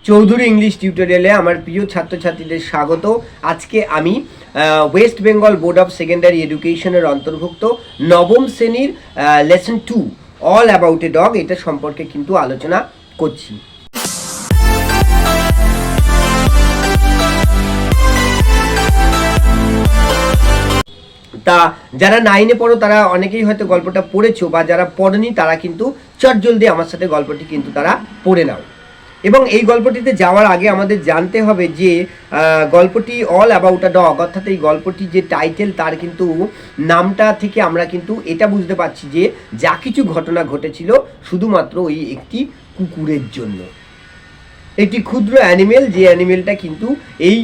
Chowdhury English টিউটোরিয়ালে আমার প্রিয় ছাত্রছাত্রীদের স্বাগত। আজকে আমি West Bengal board of secondary এডুকেশনের অন্তর্ভুক্ত নবম শ্রেণীর lesson 2 all about a dog এটা সম্পর্কে কিন্তু আলোচনা করছি। তা যারা 9-এ পড়ো তারা অনেকেই হয়তো গল্পটা পড়েছো, বা যারা পড়েনি তারা কিন্তু চটজলদি আমার সাথে গল্পটি কিন্তু তারা পড়ে নাও। এবং এই গল্পটিতে যাওয়ার আগে আমাদের জানতে হবে যে গল্পটি অল অ্যাবাউট আ ডগ, অর্থাৎ এই গল্পটি যে টাইটেল তার কিন্তু নামটা থেকে আমরা কিন্তু এটা বুঝতে পারছি যে যা কিছু ঘটনা ঘটেছিল শুধুমাত্র ওই একটি কুকুরের জন্য। একটি ক্ষুদ্র অ্যানিমেল, যে অ্যানিমেলটা কিন্তু এই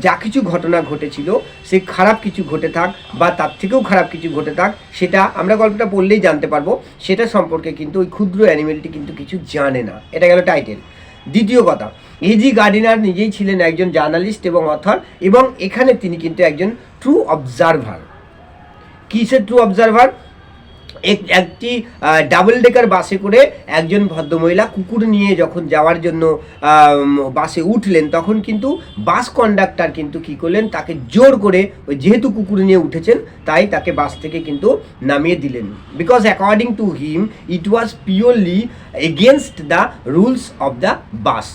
যা কিছু ঘটনা ঘটেছিল সে খারাপ কিছু ঘটে থাক বা তার থেকেও খারাপ কিছু ঘটে থাক, সেটা আমরা গল্পটা পড়লেই জানতে পারবো। সেটা সম্পর্কে কিন্তু ওই ক্ষুদ্র অ্যানিমেলটি কিন্তু কিছু জানে না। এটা গেল টাইটেল। দ্বিতীয় কথা, এজি গার্ডিনার নিজেই ছিলেন একজন জার্নালিস্ট এবং অথর, এবং এখানে তিনি কিন্তু একজন ট্রু অবজারভার। কিসের ট্রু অবজারভার? একটি ডাবল ডেকার বাসে করে একজন ভদ্রমহিলা কুকুর নিয়ে যখন যাওয়ার জন্য বাসে উঠলেন, তখন কিন্তু বাস কন্ডাক্টর কিন্তু কী করলেন, তাকে জোর করে ওই যেহেতু কুকুর নিয়ে উঠেছেন তাই তাকে বাস থেকে কিন্তু নামিয়ে দিলেন। Because according to him it was purely against the rules of the বাস।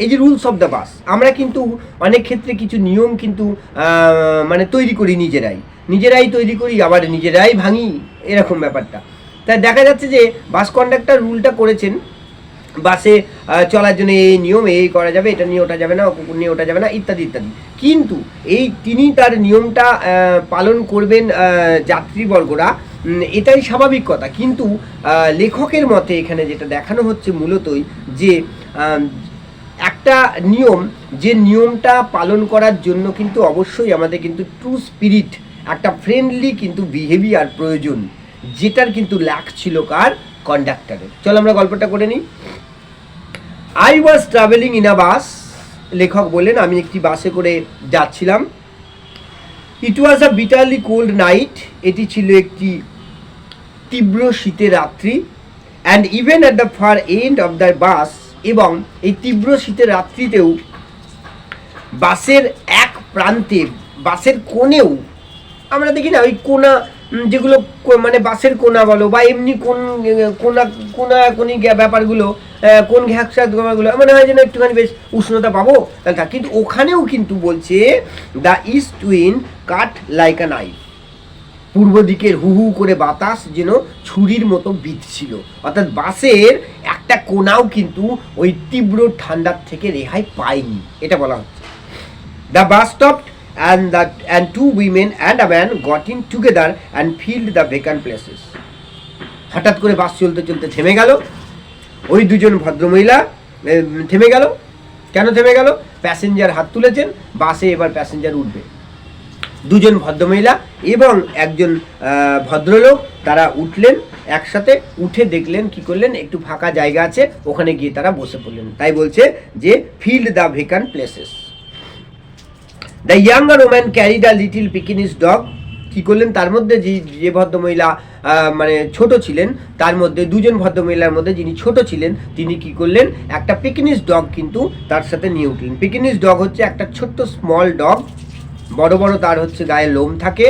এই যে রুলস অফ দ্য বাস, আমরা কিন্তু অনেক ক্ষেত্রে কিছু নিয়ম কিন্তু মানে তৈরি করি নিজেরাই তৈরি করি, আবার নিজেরাই ভাঙি, এরকম ব্যাপারটা। তাই দেখা যাচ্ছে যে বাস কন্ডাক্টর রুলটা করেছেন বাসে চলার জন্য, এই নিয়ম এই করা যাবে, এটা নিয়ে ওঠা যাবে না, কুকুর নিয়ে ওঠা যাবে না, ইত্যাদি ইত্যাদি। কিন্তু তিনি তার নিয়মটা পালন করবেন যাত্রীবর্গরা, এটাই স্বাভাবিক কথা। কিন্তু লেখকের মতে এখানে যেটা দেখানো হচ্ছে মূলতই যে একটা নিয়ম, যে নিয়মটা পালন করার জন্য কিন্তু অবশ্যই আমাদের কিন্তু ট্রু স্পিরিট, একটা ফ্রেন্ডলি কিন্তু বিহেভিয়ার প্রয়োজন, যেটার কিন্তু ল্যাক ছিল কার? কন্ডাক্টরের। চলো আমরা গল্পটা করে নিই। I was travelling in a bus, লেখক বললেন আমি একটি বাসে করে যাচ্ছিলাম। It was a bitterly cold night, এটি ছিল একটি তীব্র শীতের রাত্রি। And even at the far end of the bus, এবং এই তীব্র শীতের রাত্রিতেও বাসের এক প্রান্তে, বাসের কোণেও, আমরা দেখি না ওই কোনা যেগুলো, মানে বাসের কোনা বলো বা এমনি কোনি ব্যাপারগুলো, কোন ঘ্যাকসাত ব্যাপারগুলো মনে হয় যেন একটুখানি বেশ উষ্ণতা পাবো তাহলে, কিন্তু ওখানেও কিন্তু বলছে the east wind cut like a knife, পূর্ব দিকের হু হু করে বাতাস যেন ছুরির মতো বিঁধছিল। অর্থাৎ বাসের একটা কোনাও কিন্তু ওই তীব্র ঠান্ডার থেকে রেহাই পায়নি, এটা বলা হচ্ছে। The bus stopped and two women and a man got in together and filled the vacant places. হঠাৎ করে বাস চলতে চলতে থেমে গেল। ওই দুজন ভদ্রমহিলা থেমে গেল। কেন থেমে গেল? প্যাসেঞ্জার হাত তুলেছেন, বাসে এবার প্যাসেঞ্জার উঠবে। দুজন ভদ্রমহিলা এবং একজন ভদ্রলোক তারা উঠলেন একসাথে। উঠে দেখলেন, কি করলেন, একটু ফাঁকা জায়গা আছে, ওখানে গিয়ে তারা বসে পড়লেন। তাই বলছে যে filled the vacant places. The younger woman carried a little Pekinese dog, কী করলেন, তার মধ্যে যে ভদ্রমহিলা মানে ছোট ছিলেন, তার মধ্যে দুজন ভদ্রমহিলার মধ্যে যিনি ছোট ছিলেন তিনি কি করলেন, একটা পিকিনিস ডগ কিন্তু তার সাথে নিয়ে উঠলেন। পিকিনিস ডগ হচ্ছে একটা ছোট্ট স্মল ডগ, বড় বড় তার হচ্ছে গায়ে লোম থাকে,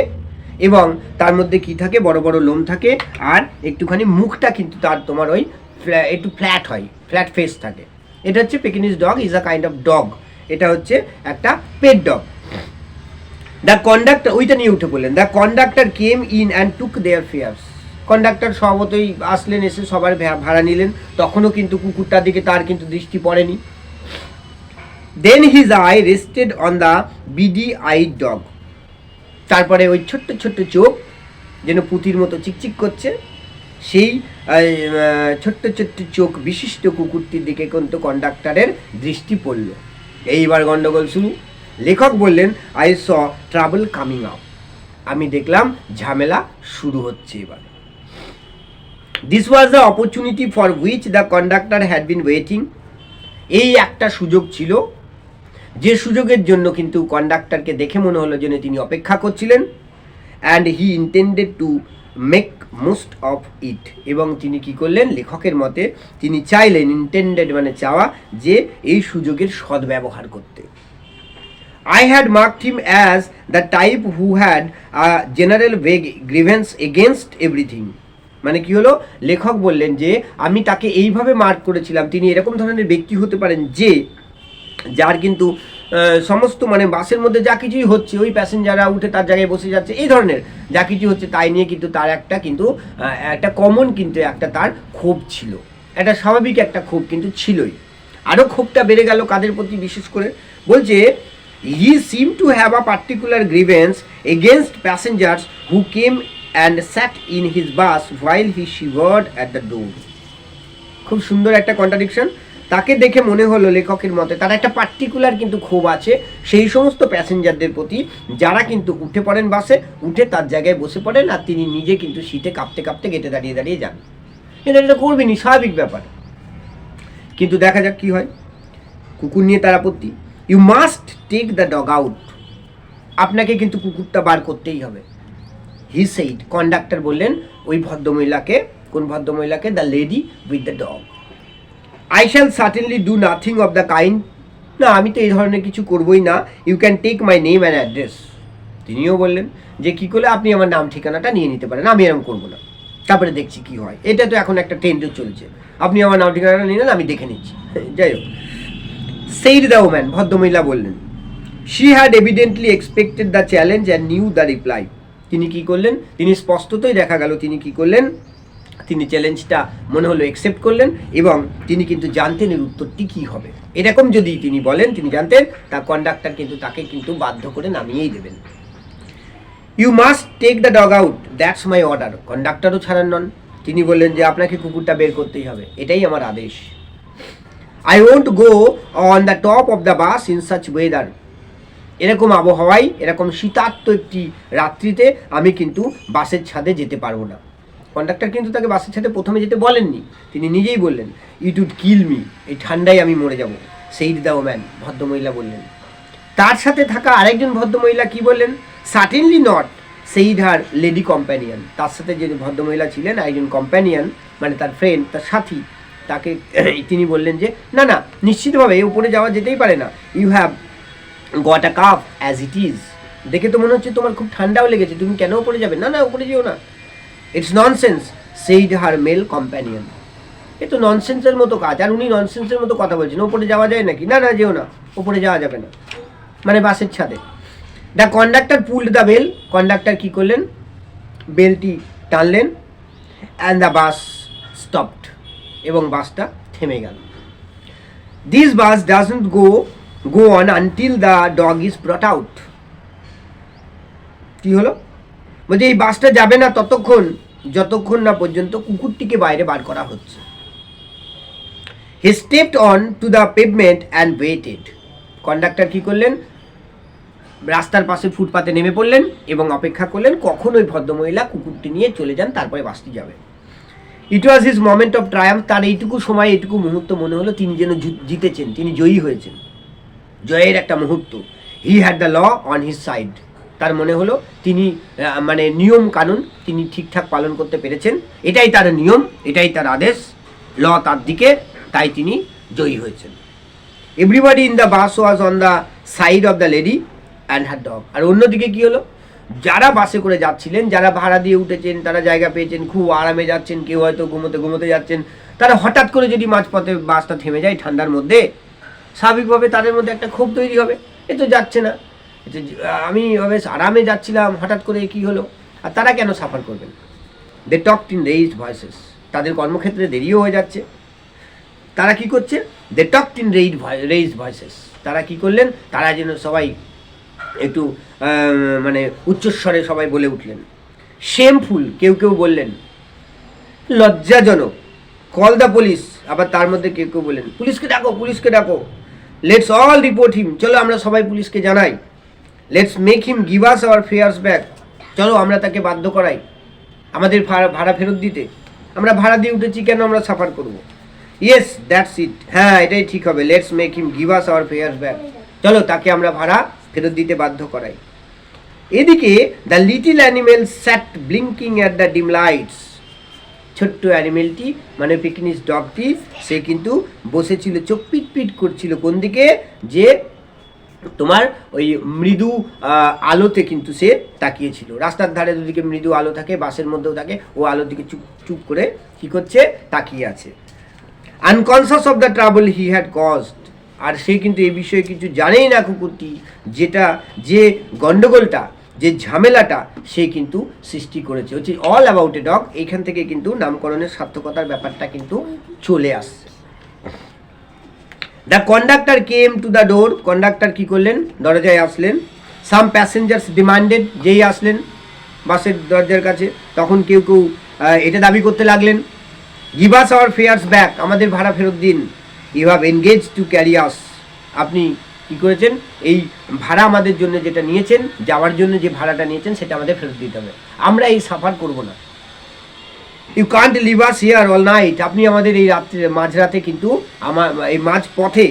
এবং তার মধ্যে কি থাকে, বড় বড় লোম থাকে, আর একটুখানি মুখটা কিন্তু তার তোমার ওই একটু ফ্ল্যাট হয়, ফ্ল্যাট ফেস থাকে। এটা হচ্ছে Pekinese dog is a kind of dog, এটা হচ্ছে একটা পেট ডগ। দ্য কন্ডাক্টর, ওইটা নিয়ে উঠে পড়লেন। The conductor came in and took their fares, conductor স্বভাবতই আসলেন, এসে সবার ভাড়া নিলেন। তখনও কিন্তু কুকুরটার দিকে তার কিন্তু দৃষ্টি পড়েনি। Then his eye rested on the beady eyed dog, তারপরে ওই ছোট্ট ছোট্ট চোখ যেন পুঁতির মতো চিকচিক করছে, সেই ছোট্ট ছোট্ট চোখ বিশিষ্ট কুকুরটির দিকে কিন্তু কন্ডাক্টরের দৃষ্টি পড়ল। এইবার গন্ডগোল শুরু। লেখক বললেন I saw trouble coming up, আমি দেখলাম ঝামেলা শুরু হচ্ছে এবার। This was the opportunity for which the conductor had been waiting, এই একটা সুযোগ ছিল যে সুযোগের জন্য কিন্তু কন্ডাক্টরকে দেখে মনে হলো যেন তিনি অপেক্ষা করছিলেন। And he intended to make most of it, এবং তিনি কি করলেন, লেখকের মতে তিনি চাইলেন, ইন্টেন্ডেড মানে চাওয়া, যে এই সুযোগের সদ্ব্যবহার করতে। I had marked him as the type who had a general vague grievance against everything. মানে কি হলো, লেখক বললেন যে আমি তাকে এইভাবে মার্ক করেছিলাম, তিনি এরকম ধরনের ব্যক্তি হতে পারেন যে যার কিন্তু সমস্ত মানে বাসের মধ্যে যা কিছুই হচ্ছে, ওই প্যাসেঞ্জাররা উঠে তার জায়গায় বসে যাচ্ছে, এই ধরনের যা কিছু হচ্ছে তাই নিয়ে কিন্তু তার একটা কিন্তু একটা কমন কিন্তু একটা তার ক্ষোভ ছিল, একটা স্বাভাবিক একটা ক্ষোভ কিন্তু ছিলই। আরও ক্ষোভটা বেড়ে গেল কাদের প্রতি, বিশেষ করে বলছে he seemed to have a particular grievance against passengers who came and sat in his bus while he shivered at the door. খুব সুন্দর একটা কন্ট্রাডিকশন। তাকে দেখে মনে হলো লেখকের মতে তার একটা পার্টিকুলার কিন্তু ক্ষোভ আছে সেই সমস্ত প্যাসেঞ্জারদের প্রতি যারা কিন্তু উঠে পড়েন বাসে, উঠে তার জায়গায় বসে পড়েন, আর তিনি নিজে কিন্তু শীতে কাঁপতে কাঁপতে গেটে দাঁড়িয়ে দাঁড়িয়ে যান। এটা করবেনি, স্বাভাবিক ব্যাপার। কিন্তু দেখা যাক কি হয়। কুকুর নিয়ে তার আপত্তি, you must take the dog out, আপনাকে কিন্তু কুকুরটা বার করতেই হবে। হি সেইড, কন্ডাক্টর বললেন ওই ভদ্রমহিলাকে, কোন ভদ্রমহিলাকে, the lady with the dog. I shall certainly do nothing of the kind, না আমি তো এই ধরনের কিছু করবোই না। You can take my name and address, তিনিও বললেন যে কী করলে আপনি আমার নাম ঠিকানাটা নিয়ে নিতে পারেন, আমি এরকম করবো না, তারপরে দেখছি কি হয়। এটা তো এখন একটা ট্রেন্ডও চলছে, আপনি আমার নাম ঠিকানাটা নিয়ে নেন, আমি দেখে নিচ্ছি। যাই হোক, সেইড দ্য ওম্যান, ভদ্রমহিলা বললেন। She had evidently expected the challenge and new the reply. তিনি কি করলেন, তিনি স্পষ্টতই দেখা গেল তিনি কি করলেন, তিনি চ্যালেঞ্জটা মনে হলো অ্যাকসেপ্ট করলেন, এবং তিনি কিন্তু জানতেন এর উত্তরটি কী হবে। এরকম যদি তিনি বলেন, তিনি জানতেন, তার কন্ডাক্টর কিন্তু তাকে কিন্তু বাধ্য করে নামিয়েই দেবেন। You must take the dog out, that's my order, কন্ডাক্টরও ছাড়ান নন, তিনি বললেন যে আপনাকে কুকুরটা বের করতেই হবে, এটাই আমার আদেশ। I won't go on the top of the bus in such weather, এরকম আবহাওয়ায়, এরকম শীতার্ত একটি রাত্রিতে আমি কিন্তু বাসের ছাদে যেতে পারবো না। কন্ডাক্টর কিন্তু তাকে বাসের ছাদে প্রথমে যেতে বলেননি, তিনি নিজেই বললেন ইট উড কিল মি, এই ঠান্ডায় আমি মরে যাব। সেইড দ্য ওম্যান, ভদ্রমহিলা বললেন। তার সাথে থাকা আরেকজন ভদ্রমহিলা কি বললেন, certainly not, said her lady companion, তার সাথে যে ভদ্রমহিলা ছিলেন একজন কম্প্যানিয়ন মানে তার ফ্রেন্ড, তার সাথী, তাকে তিনি বললেন যে না না, নিশ্চিতভাবে উপরে যাওয়া যেতেই পারে না। You have got a cup as it is, দেখে তো মনে হচ্ছে তোমার খুব ঠান্ডাও লেগেছে, তুমি কেন উপরে যাবে, না না উপরে যেও না। It's nonsense, said her male companion, এ তো ননসেন্সের মতো কাজ, আর উনি ননসেন্সের মতো কথা বলছেন, ওপরে যাওয়া যায় নাকি, না না যেও না, ওপরে যাওয়া যাবে না, মানে বাসের ছাদে। The conductor pulled the bell, conductor কী করলেন, বেলটি টানলেন, অ্যান্ড দ্য বাস স্টপড, এবং বাসটা থেমে গেল। This bus doesn't go on until the dog is brought out, কী হলো, বলছে এই বাসটা যাবে না ততক্ষণ যতক্ষণ না পর্যন্ত কুকুরটিকে বাইরে বার করা হচ্ছে। He stepped on to the pavement and waited, conductor কী করলেন, রাস্তার পাশে ফুটপাতে নেমে পড়লেন এবং অপেক্ষা করলেন কখন ওই ভদ্রমহিলা কুকুরটি নিয়ে চলে যান, তারপরে বাসটি যাবে। It was his moment of triumph, তার এইটুকু সময়, এইটুকু মুহূর্ত মনে হলো তিনি যেন জিতেছেন, তিনি জয়ী হয়েছেন, জয়ের একটা মুহূর্ত। He had the law on his side, তার মনে হলো তিনি মানে নিয়ম কানুন তিনি ঠিকঠাক পালন করতে পেরেছেন, এটাই তার নিয়ম, এটাই তার আদেশ, ল তার দিকে, তাই তিনি জয়ী হয়েছেন। Everybody in the bus was on the side of the lady and her dog, আর অন্যদিকে কী হলো, যারা বাসে করে যাচ্ছিলেন, যারা ভাড়া দিয়ে উঠেছেন, তারা জায়গা পেয়েছেন, খুব আরামে যাচ্ছেন, কেউ হয়তো ঘুমোতে যাচ্ছেন, তারা হঠাৎ করে যদি মাঝপথে বাসটা থেমে যায় ঠান্ডার মধ্যে, স্বাভাবিকভাবে তাদের মধ্যে একটা ক্ষোভ তৈরি হবে, এ তো যাচ্ছে না, আমি বেশ আরামে যাচ্ছিলাম, হঠাৎ করে কী হলো, আর তারা কেন সাফার করবেন। দে টকড ইন রেইজড ভয়েসেস, তাদের কর্মক্ষেত্রে দেরিও হয়ে যাচ্ছে, তারা কি করছে, দে টকড ইন রেইজড ভয়েসেস, তারা কি করলেন, তারা যেন সবাই একটু মানে উচ্চস্বরে সবাই বলে উঠলেন। শেমফুল, কেউ কেউ বললেন লজ্জাজনক। কল দ্য পুলিশ, আবার তার মধ্যে কেউ কেউ বললেন পুলিশকে ডাকো, পুলিশকে ডাকো। লেটস অল রিপোর্ট হিম, চলো আমরা সবাই পুলিশকে জানাই। Let's make him give us our fares back, চলো আমরা তাকে বাধ্য করাই আমাদের ভাড়া ফেরত দিতে, আমরা ভাড়া দিয়ে উঠেছি, কেন আমরা সাফার করব। ইয়েস দ্যাটস ইট, হ্যাঁ এটাই ঠিক হবে। Let's make him give us our fares back, চলো তাকে আমরা ভাড়া ফেরত দিতে বাধ্য করাই। এদিকে the little animal sat blinking at the dim lights, ছোট্ট অ্যানিমেলটি মানে পিকনিস ডগটি সে কিন্তু বসেছিল, চোখ পিট করছিল কোন দিকে, যে তোমার ওই মৃদু আলোতে কিন্তু সে তাকিয়েছিল। রাস্তার ধারে দুদিকে মৃদু আলো থাকে, বাসের মধ্যেও থাকে, ও আলোর দিকে চুপ চুপ করে কি করছে, তাকিয়ে আছে। Unconscious of the trouble he had caused, আর সে কিন্তু এই বিষয়ে কিছু জানেই না কুকুরটি, যেটা যে গন্ডগোলটা, যে ঝামেলাটা সে কিন্তু সৃষ্টি করেছে, হচ্ছে অল অ্যাবাউট এ ডগ। এইখান থেকে কিন্তু নামকরণের সার্থকতার ব্যাপারটা কিন্তু চলে আসছে। The conductor came to the door, conductor কী করলেন, দরজায় আসলেন। সাম প্যাসেঞ্জার্স ডিমান্ডেড, যেই আসলেন বাসের দরজার কাছে তখন কেউ কেউ এটা দাবি করতে লাগলেন, give us our fares back, আমাদের ভাড়া ফেরত দিন। You have engage to carry us, আপনি কী করেছেন, এই ভাড়া আমাদের জন্য যেটা নিয়েছেন, যাওয়ার জন্য যে ভাড়াটা নিয়েছেন সেটা আমাদের ফেরত দিতে হবে, আমরা এই সাফার করব না। You can't leave us here all night, আপনি আমাদের এই রাত্রে মাঝরাতে কিন্তু এই মাঝ পথে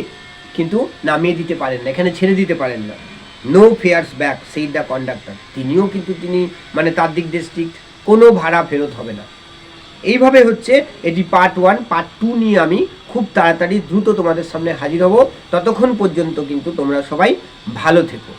কিন্তু নামিয়ে দিতে পারেন না, এখানে ছেড়ে দিতে পারেন না। নো ফেয়ার্স ব্যাক সেই দ্য কন্ডাক্টর, তিনিও কিন্তু তিনি মানে তার দিক দিয়ে স্ট্রিক্ট, কোনো ভাড়া ফেরত হবে না। এইভাবে হচ্ছে এটি পার্ট 1। পার্ট 2 নিয়ে আমি খুব তাড়াতাড়ি দ্রুত তোমাদের সামনে হাজির হব। ততক্ষণ পর্যন্ত কিন্তু তোমরা সবাই ভালো থেকো।